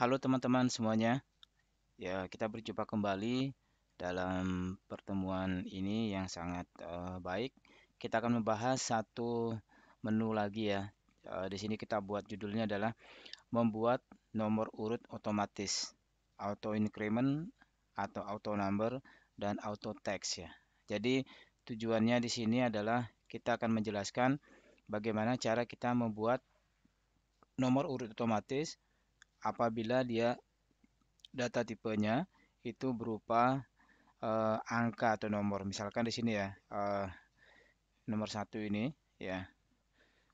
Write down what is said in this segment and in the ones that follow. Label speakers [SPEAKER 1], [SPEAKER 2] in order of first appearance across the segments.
[SPEAKER 1] Halo teman-teman semuanya. Ya, kita berjumpa kembali dalam pertemuan ini yang sangat baik. Kita akan membahas satu menu lagi ya. Di sini kita buat judulnya adalah membuat nomor urut otomatis, auto increment atau auto number dan auto text ya. Jadi tujuannya di sini adalah kita akan menjelaskan bagaimana cara kita membuat nomor urut otomatis apabila dia data tipenya itu berupa angka atau nomor. Misalkan di sini ya, nomor satu ini ya.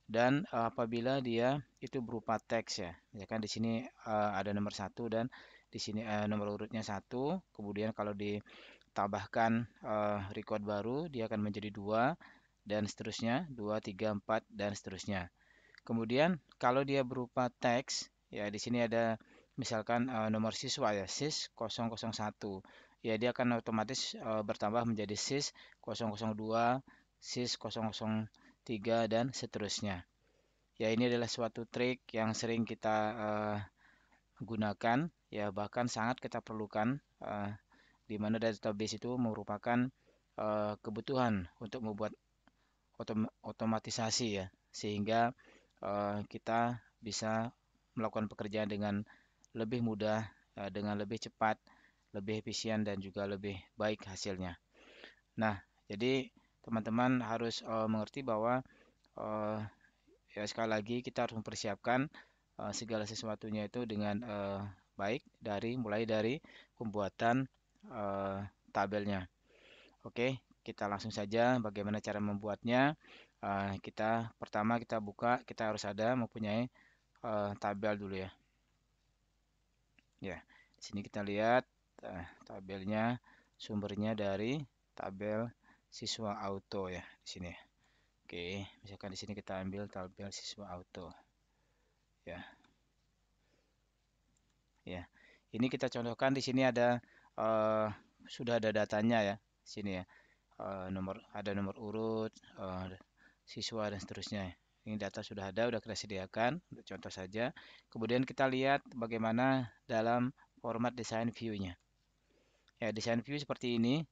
[SPEAKER 1] Dan apabila dia itu berupa teks ya. Misalkan di sini ada nomor satu dan di sini nomor urutnya satu. Kemudian kalau ditambahkan record baru, dia akan menjadi dua dan seterusnya, dua, tiga, empat dan seterusnya. Kemudian kalau dia berupa teks, ya di sini ada misalkan nomor siswa ya, sis 001. Ya dia akan otomatis bertambah menjadi sis 002, sis 003 dan seterusnya. Ya ini adalah suatu trik yang sering kita gunakan, ya bahkan sangat kita perlukan di mana database itu merupakan kebutuhan untuk membuat otomatisasi ya, sehingga kita bisa melakukan pekerjaan dengan lebih mudah, dengan lebih cepat, lebih efisien dan juga lebih baik hasilnya. Nah, jadi teman-teman harus mengerti bahwa eh, ya sekali lagi kita harus mempersiapkan segala sesuatunya itu dengan baik mulai dari pembuatan eh, tabelnya. Oke, kita langsung saja bagaimana cara membuatnya. Pertama kita buka, kita harus ada mempunyai tabel dulu ya. Ya, di sini kita lihat tabelnya sumbernya dari tabel siswa auto ya di sini. Oke, misalkan di sini kita ambil tabel siswa auto. Ya, ya. Ini kita contohkan di sini eh, sudah ada datanya ya, di sini ya. Ada nomor urut, siswa dan seterusnya. Ini data sudah ada, sudah kita sediakan untuk contoh saja. Kemudian kita lihat bagaimana dalam format design view-nya. Ya, design view seperti ini.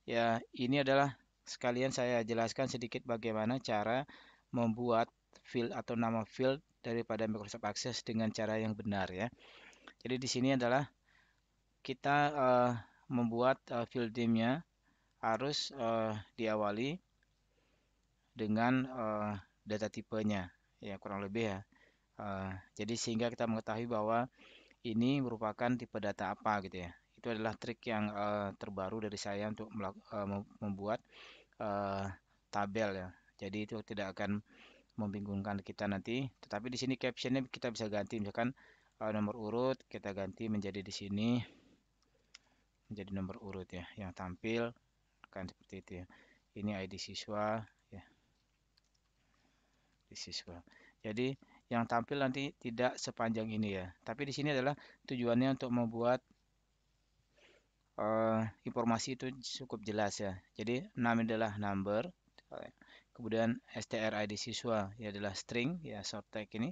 [SPEAKER 1] Ya, ini adalah sekalian saya jelaskan sedikit bagaimana cara membuat field atau nama field daripada Microsoft Access dengan cara yang benar ya. Jadi di sini adalah kita membuat field name-nya harus diawali dengan data tipenya ya kurang lebih ya. Jadi sehingga kita mengetahui bahwa ini merupakan tipe data apa gitu ya. Itu adalah trik yang terbaru dari saya untuk membuat eh, tabel ya. Jadi itu tidak akan membingungkan kita nanti. Tetapi di sini captionnya kita bisa ganti, misalkan nomor urut kita ganti menjadi di sini menjadi nomor urut ya, yang tampil akan seperti itu ya. Ini ID siswa ya, di siswa. Jadi yang tampil nanti tidak sepanjang ini ya. Tapi di sini adalah tujuannya untuk membuat informasi itu cukup jelas ya. Jadi nama adalah number, kemudian strid siswa ya adalah string ya, short tag ini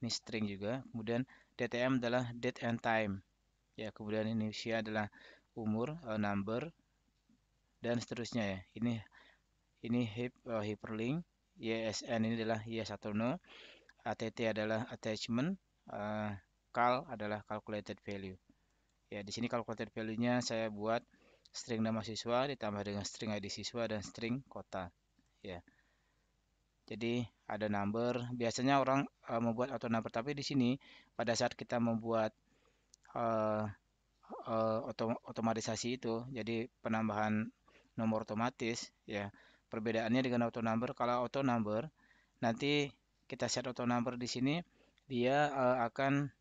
[SPEAKER 1] string juga. Kemudian dtm adalah date and time ya. Kemudian ini usia adalah umur, number dan seterusnya ya. Ini hyperlink, YSN ini adalah yes atau no, ATT adalah attachment, eh, cal adalah calculated value. Ya, di sini calculated value-nya saya buat string nama siswa ditambah dengan string ID siswa dan string kota. Ya, jadi ada number. Biasanya orang membuat auto number, tapi di sini pada saat kita membuat eh, otomatisasi itu, jadi penambahan nomor otomatis, ya perbedaannya dengan auto number. Kalau auto number nanti kita set auto number di sini, dia akan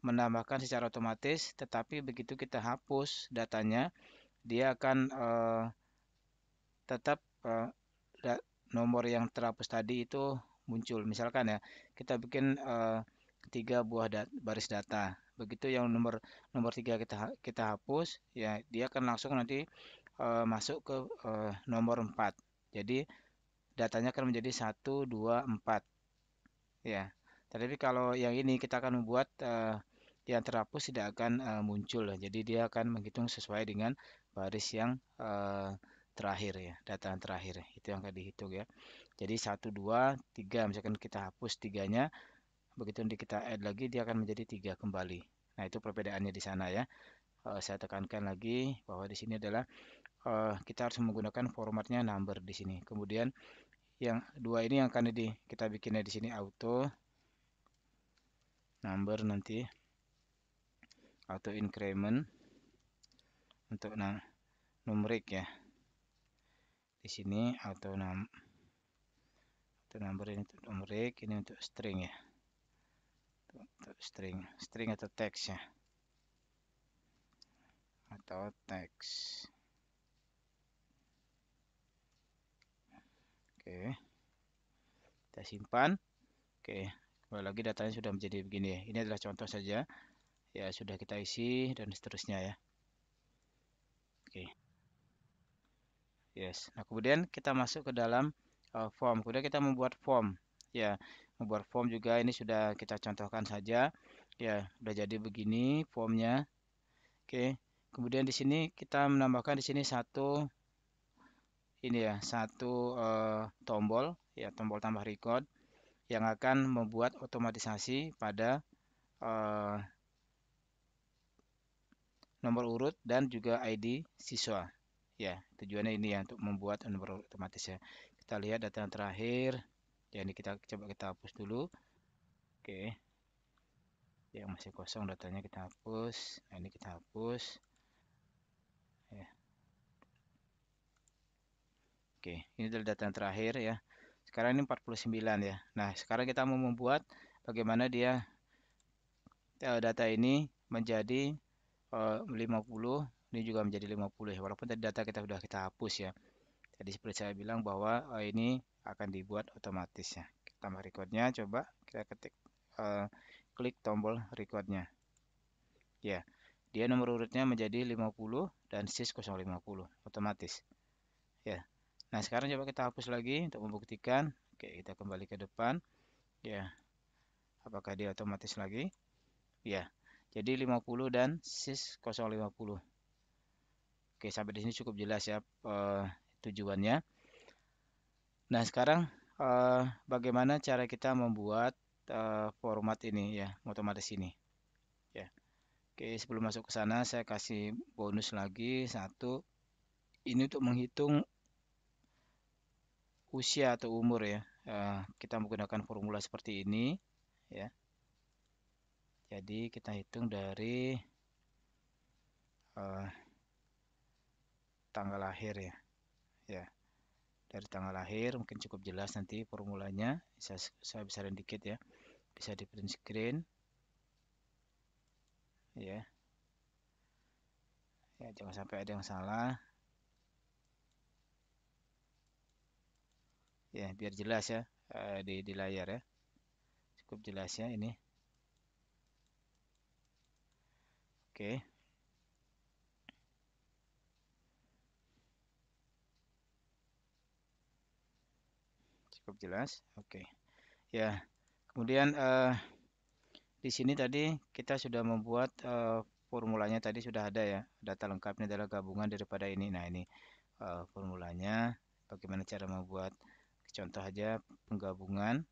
[SPEAKER 1] menambahkan secara otomatis, tetapi begitu kita hapus datanya, dia akan tetap nomor yang terhapus tadi itu muncul. Misalkan ya, kita bikin 3 buah baris data. Begitu yang nomor nomor 3 kita hapus, ya dia akan langsung nanti masuk ke nomor 4. Jadi datanya akan menjadi 1, 2, 4. Ya. Tetapi kalau yang ini kita akan membuat yang terhapus tidak akan muncul ya. Jadi dia akan menghitung sesuai dengan baris yang terakhir ya, data yang terakhir ya. Itu yang akan dihitung ya. Jadi 1, 2, 3, misalkan kita hapus tiganya, begitu kita add lagi dia akan menjadi 3 kembali. Nah, itu perbedaannya di sana ya. Saya tekankan lagi bahwa di sini adalah kita harus menggunakan formatnya number di sini. Kemudian yang dua ini yang akan kita bikinnya di sini auto number, nanti auto increment untuk numerik ya. Di sini auto number ini untuk numerik, ini untuk string ya. Untuk string atau teks ya. Atau teks. Oke. Kita simpan. Oke. Kembali lagi datanya sudah menjadi begini ya. Ini adalah contoh saja. Ya, sudah kita isi dan seterusnya ya. Oke. Yes. Nah, kemudian kita masuk ke dalam form. Kemudian kita membuat form. Ya, membuat form juga ini sudah kita contohkan saja. Ya, sudah jadi begini formnya. Oke. Kemudian di sini kita menambahkan di sini satu tombol ya, tombol tambah record yang akan membuat otomatisasi pada eh, nomor urut dan juga ID siswa. Ya, tujuannya ini ya untuk membuat nomor urut otomatis ya. Kita lihat data yang terakhir. Ya, ini kita coba kita hapus dulu. Oke. Yang masih kosong datanya kita hapus. Nah, ini kita hapus. Ya. Oke, ini adalah data yang terakhir ya. Sekarang ini 49 ya. Nah, sekarang kita mau membuat bagaimana dia data ini menjadi 50, ini juga menjadi 50 ya. Walaupun tadi data kita sudah kita hapus ya. Jadi seperti saya bilang bahwa ini akan dibuat otomatis ya. Kita tambah recordnya, coba kita ketik klik tombol recordnya. Ya, dia nomor urutnya menjadi 50 dan sys 050 otomatis. Ya. Nah, sekarang coba kita hapus lagi untuk membuktikan. Oke, kita kembali ke depan. Ya, apakah dia otomatis lagi? Ya. Jadi 50 dan sys 050. Oke, sampai di sini cukup jelas ya tujuannya. Nah, sekarang bagaimana cara kita membuat format ini ya, otomatis ini. Ya. Oke, sebelum masuk ke sana saya kasih bonus lagi satu. Ini untuk menghitung usia atau umur ya. Kita menggunakan formula seperti ini ya. Jadi kita hitung dari eh, tanggal lahir ya. Ya, dari tanggal lahir mungkin cukup jelas nanti formulanya. Saya besarin dikit ya. Bisa di print screen ya. Ya, jangan sampai ada yang salah. Ya, biar jelas ya di layar ya. Cukup jelas ya ini. Oke, cukup jelas. Oke. Ya, kemudian di sini tadi kita sudah membuat formulanya tadi sudah ada ya. Data lengkapnya adalah gabungan daripada ini. Nah, ini formulanya. Bagaimana cara membuat contoh aja penggabungan.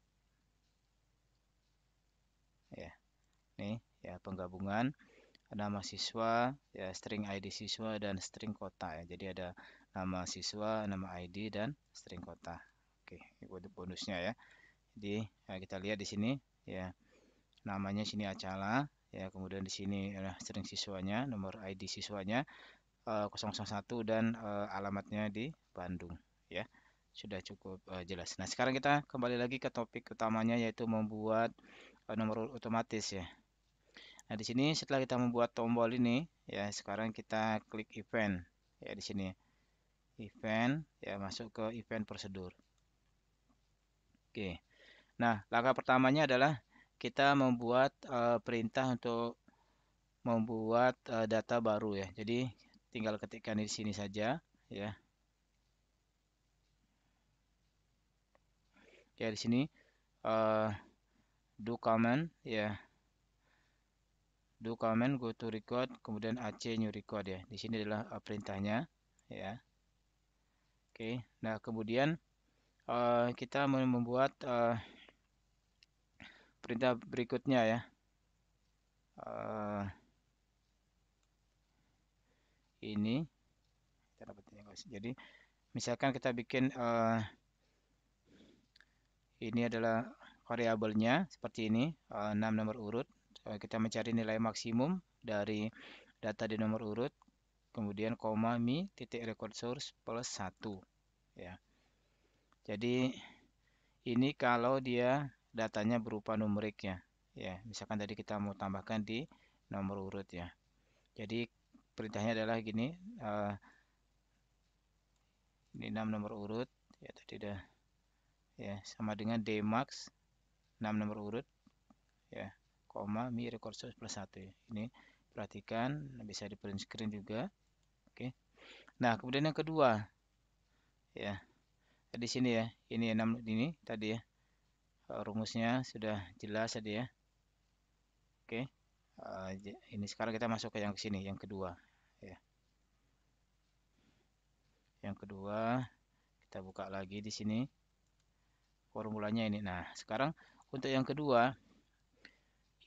[SPEAKER 1] Ya, nih ya penggabungan nama siswa, ya string ID siswa dan string kota ya. Jadi ada nama siswa, nama ID dan string kota. Oke, ini bonusnya ya. Jadi ya, kita lihat di sini ya namanya sini Acala ya, kemudian di sini string siswanya, nomor ID siswanya 001 dan alamatnya di Bandung ya. Sudah cukup jelas. Nah, sekarang kita kembali lagi ke topik utamanya yaitu membuat nomor otomatis ya. Nah, di sini setelah kita membuat tombol ini, ya sekarang kita klik event. Ya, di sini event, ya masuk ke event prosedur. Oke. Nah, langkah pertamanya adalah kita membuat perintah untuk membuat data baru ya. Jadi tinggal ketikkan di sini saja, ya. Ya, di sini do command, ya. do command go to record, kemudian AC new record ya. Di sini adalah perintahnya ya. Oke, nah kemudian kita membuat perintah berikutnya ya. Ini kita dapat guys. Jadi misalkan kita bikin ini adalah variabelnya seperti ini, 6 nomor urut. Kita mencari nilai maksimum dari data di nomor urut, kemudian koma mi titik record source plus 1 ya. Jadi ini kalau dia datanya berupa numerik ya. Ya, misalkan tadi kita mau tambahkan di nomor urut ya. Jadi perintahnya adalah gini, ini 6 nomor urut ya, tadi udah ya, sama dengan dmax 6 nomor urut ya, koma mi record source plus 1 ya. Ini perhatikan, bisa di print screen juga. Oke. Nah, kemudian yang kedua ya, di sini ya, ini 6 ini tadi ya. Rumusnya sudah jelas tadi ya. Oke. Ini sekarang kita masuk ke yang sini, yang kedua ya. Yang kedua, kita buka lagi di sini formulanya ini. Nah, sekarang untuk yang kedua,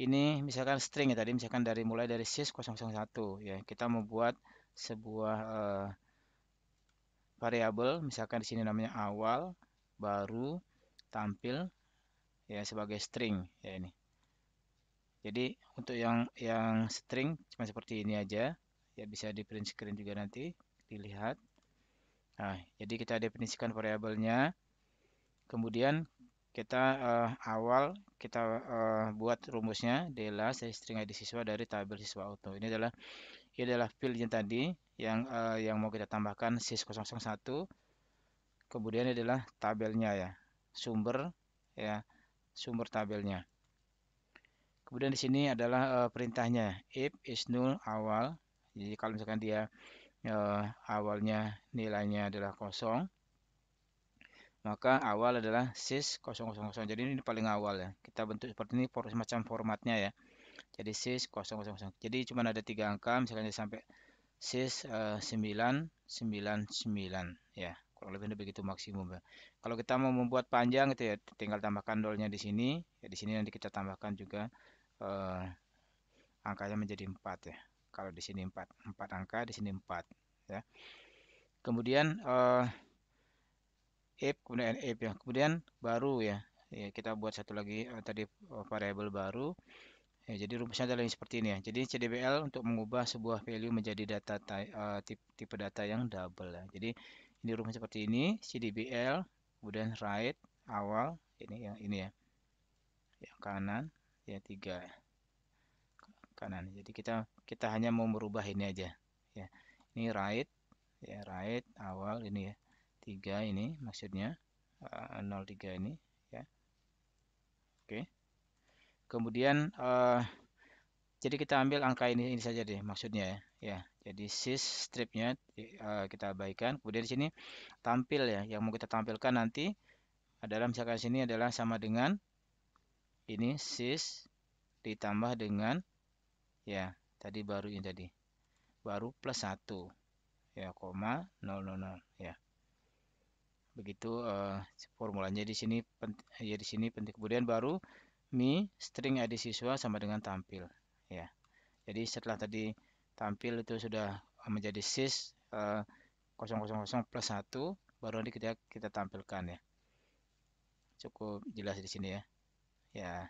[SPEAKER 1] ini misalkan string ya tadi, misalkan mulai dari sys001 ya. Kita membuat sebuah variabel, misalkan di sini namanya awal, baru, tampil ya sebagai string ya ini. Jadi untuk yang string cuma seperti ini aja ya, bisa di print screen juga nanti dilihat. Nah, jadi kita definisikan variabelnya, kemudian kita awal kita buat rumusnya dela string id siswa dari tabel siswa auto. Ini adalah field yang tadi yang mau kita tambahkan sys001. Kemudian adalah tabelnya ya, sumber ya, sumber tabelnya. Kemudian di sini adalah perintahnya if is null awal. Jadi kalau misalkan dia awalnya nilainya adalah kosong, maka awal adalah sys000. Jadi ini paling awal ya. Kita bentuk seperti ini semacam formatnya ya. Jadi sys000. Jadi cuma ada 3 angka, misalnya sampai sys 999 ya. Kurang lebih begitu maksimum ya. Kalau kita mau membuat panjang itu ya, tinggal tambahkan dolnya di sini. Ya di sini nanti kita tambahkan juga angkanya menjadi 4 ya. Kalau di sini 4 angka, di sini 4 ya. Kemudian if, kemudian if ya. Kemudian baru ya. Ya, kita buat satu lagi tadi variabel baru. Ya, jadi rumusnya adalah seperti ini ya. Jadi CDBL untuk mengubah sebuah value menjadi data tipe data yang double ya. Jadi ini rumusnya seperti ini, CDBL, kemudian right awal, ini yang ini ya. Yang kanan ya 3 kanan. Jadi kita hanya mau merubah ini aja ya. Ini right ya, right awal ini ya. 3 ini maksudnya 03 ini ya. Oke. Kemudian jadi kita ambil angka ini saja deh maksudnya ya. Ya, jadi sys stripnya kita abaikan. Kemudian di sini tampil ya, yang mau kita tampilkan nanti adalah misalkan sini adalah sama dengan ini sys ditambah dengan ya tadi baru ini tadi baru plus 1 ya koma 000 ya. Begitu formulanya di sini ya, di sini penting. Kemudian baru mi string id siswa sama dengan tampil ya. Jadi setelah tadi tampil itu sudah menjadi sys 000 plus 1, baru nanti kita tampilkan ya. Cukup jelas di sini ya. Ya,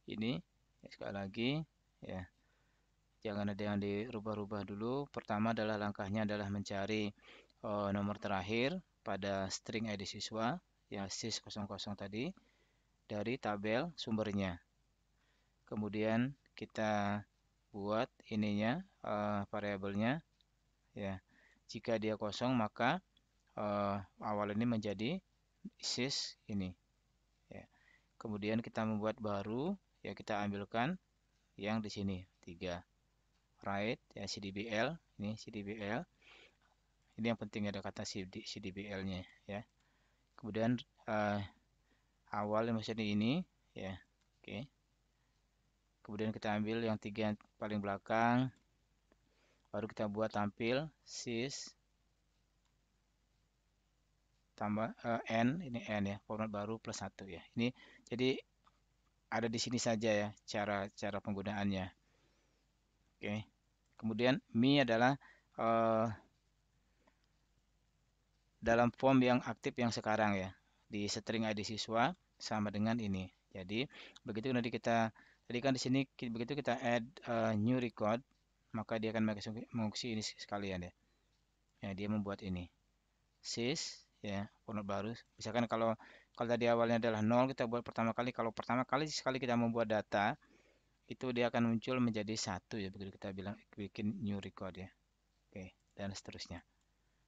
[SPEAKER 1] ini ya, sekali lagi ya. Jangan ada yang dirubah-rubah dulu. Pertama adalah langkahnya adalah mencari nomor terakhir pada string id siswa yang sys00 tadi dari tabel sumbernya. Kemudian kita buat ininya variabelnya ya. Jika dia kosong maka awal ini menjadi sys ini ya. Kemudian kita membuat baru ya, kita ambilkan yang di sini 3 right ya, CDBL ini CDBL ini yang penting ada kata CDBL-nya ya. Kemudian awal maksudnya ini ya. Oke. kemudian kita ambil yang 3 yang paling belakang, baru kita buat tampil sys tambah n, ini n ya, format baru plus 1 ya. Ini jadi ada di sini saja ya cara penggunaannya. Oke. Kemudian me adalah dalam form yang aktif yang sekarang ya. Di string ID siswa sama dengan ini. Jadi begitu nanti kita tadi kan di sini begitu kita add new record, maka dia akan mengisi ini sekalian ya. Ya, dia membuat ini. Sys ya, format baru. Misalkan kalau tadi awalnya adalah 0, kita buat pertama kali. Kalau pertama kali sekali kita membuat data, itu dia akan muncul menjadi 1 ya, begitu kita bilang bikin new record ya. Oke, dan seterusnya.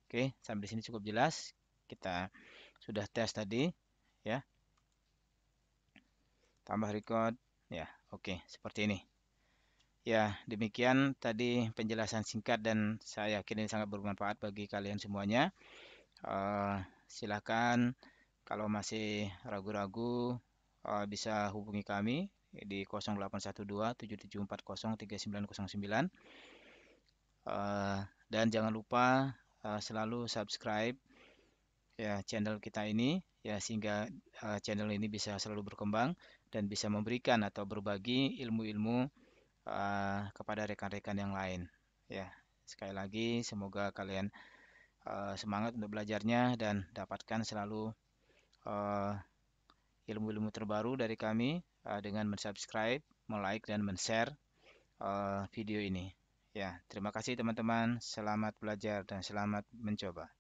[SPEAKER 1] Oke, sampai di sini cukup jelas. Kita sudah tes tadi ya. Tambah record ya. Oke, seperti ini. Ya, demikian tadi penjelasan singkat dan saya yakin ini sangat bermanfaat bagi kalian semuanya. Silakan kalau masih ragu-ragu bisa hubungi kami di 0812 7740 3909. Dan jangan lupa selalu subscribe ya channel kita ini ya, sehingga channel ini bisa selalu berkembang dan bisa memberikan atau berbagi ilmu-ilmu kepada rekan-rekan yang lain ya. Sekali lagi semoga kalian semangat untuk belajarnya dan dapatkan selalu ilmu-ilmu terbaru dari kami dengan mensubscribe, like dan men-share video ini. Ya, terima kasih teman-teman. Selamat belajar dan selamat mencoba.